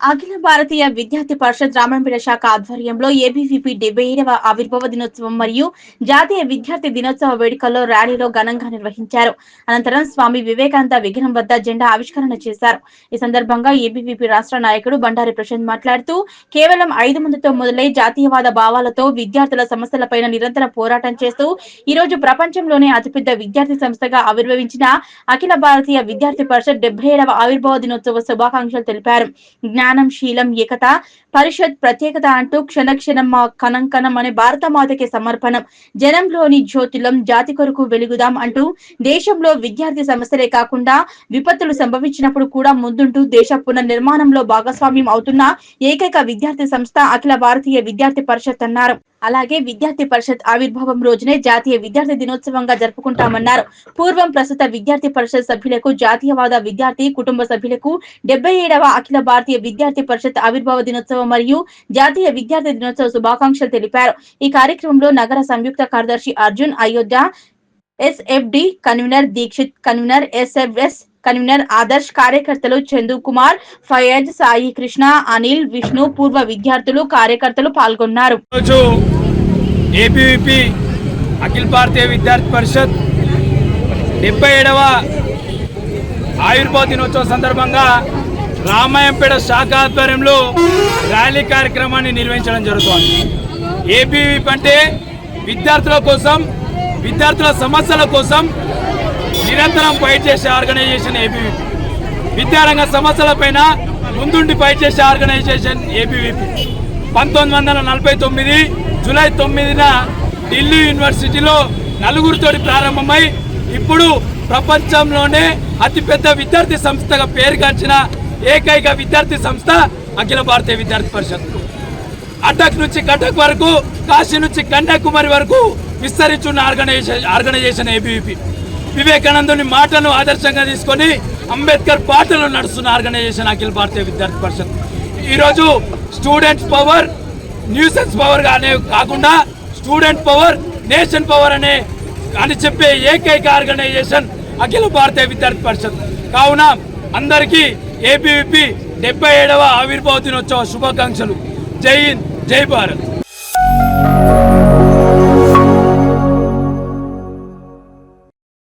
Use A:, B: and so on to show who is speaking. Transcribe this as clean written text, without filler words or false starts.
A: అఖిల భారతీయ విద్యార్థి పరిషత్ రామన్పేట శాఖ ఆధ్వర్యంలో ఏబీవీపీ 77వ ఆవిర్భావ దినోత్సవం మరియు జాతీయ విద్యార్థి దినోత్సవ వేడుకల్లో ర్యాలీలో ఘనంగా నిర్వహించారు. అనంతరం స్వామి వివేకానంద విగ్రహం వద్ద జెండా ఆవిష్కరణ చేశారు. ఈ సందర్భంగా ఏబీవీపీ రాష్ట్ర నాయకుడు బండారి ప్రశాంత్ మాట్లాడుతూ, కేవలం 5 మందితో మొదలై జాతీయవాద భావాలతో విద్యార్థుల సమస్యలపైన నిరంతరం పోరాటం చేస్తూ ఈ రోజు ప్రపంచంలోనే అతిపెద్ద విద్యార్థి సంస్థగా ఆవిర్భవించిన అఖిల భారతీయ విద్యార్థి పరిషత్ 77వ ఆవిర్భావ దినోత్సవ శుభాకాంక్షలు తెలిపారు. జ్ఞానం, శీలం, ఏకత, పరిషత్ ప్రత్యేకత అంటూ క్షణక్షణం మా కణం అనే భారత మాతకి సమర్పణం, జనంలోని జ్యోతిలం, జాతి కొరకు వెలుగుదాం అంటూ దేశంలో విద్యార్థి సమస్యలే కాకుండా విపత్తులు సంభవించినప్పుడు కూడా ముందుంటూ దేశ పునర్నిర్మాణంలో భాగస్వామ్యం అవుతున్న ఏకైక విద్యార్థి సంస్థ అఖిల భారతీయ విద్యార్థి పరిషత్ అన్నారు. అలాగే విద్యార్థి పరిషత్ ఆవిర్భావం రోజునే జాతీయ విద్యార్థి దినోత్సవంగా జరుపుకుంటామన్నారు. పూర్వం ప్రస్తుత విద్యార్థి పరిషత్ సభ్యులకు, జాతీయవాద విద్యార్థి కుటుంబ సభ్యులకు 77వ అఖిల భారతీయ విద్యార్థి పరిషత్ ఆవిర్భావ దినోత్సవం మరియు జాతీయ విద్యార్థి దినోత్సవ శుభాకాంక్షలు తెలిపారు. ఈ కార్యక్రమంలో నగర సంయుక్త కార్యదర్శి Arjun, Ayodhya, SFD convener Dikshit, convener SFS convener Adarsh, కార్యకర్తలు చందు కుమార్, ఫయాజ్, సాయి కృష్ణ, అనిల్, విష్ణు, పూర్వ విద్యార్థులు, కార్యకర్తలు పాల్గొన్నారు.
B: ఏబీవీపీ అఖిల భారతీయ విద్యార్థి పరిషత్ 77వ ఆవిర్భావ దినోత్సవం సందర్భంగా రామాయంపేట శాఖ ఆధ్వర్యంలో ర్యాలీ కార్యక్రమాన్ని నిర్వహించడం జరుగుతోంది. ఏబీవీపీ అంటే విద్యార్థుల కోసం, విద్యార్థుల సమస్యల కోసం నిరంతరం ఫైట్ చేసే ఆర్గనైజేషన్ ఏబీవీపీ. విద్యారంగ సమస్యలపైన ముందుండి ఫైట్ చేసే ఆర్గనైజేషన్ ఏబీవీపీ. 1949 జూలై 9న ఢిల్లీ యూనివర్సిటీలో నలుగురితోటి ప్రారంభమై ఇప్పుడు ప్రపంచంలోనే అతిపెద్ద విద్యార్థి సంస్థగా పేరుగాంచిన ఏకైక విద్యార్థి సంస్థ అఖిల భారతీయ విద్యార్థి పరిషత్. అటక్ నుంచి కటక్ వరకు, కాశీ నుంచి కన్యాకుమారి వరకు విస్తరించున్న ఆర్గనైజేషన్ ఏబీవీపీ. వివేకానందుని మాటను ఆదర్శంగా తీసుకొని అంబేద్కర్ పాటలు నడుస్తున్న ఆర్గనైజేషన్ అఖిల భారతీయ విద్యార్థి పరిషత్. ఈరోజు స్టూడెంట్స్ పవర్, న్యూసెన్స్ పవర్ అనే కాకుండా స్టూడెంట్ పవర్, నేషన్ పవర్ అని చెప్పే ఏకైక ఆర్గనైజేషన్ అఖిల భారతీయ విద్యార్థి పరిషత్. కావున అందరికీ ఏబీవీపీ 77వ ఆవిర్భావ దినోత్సవ శుభాకాంక్షలు. జై హింద్, జై భారత్.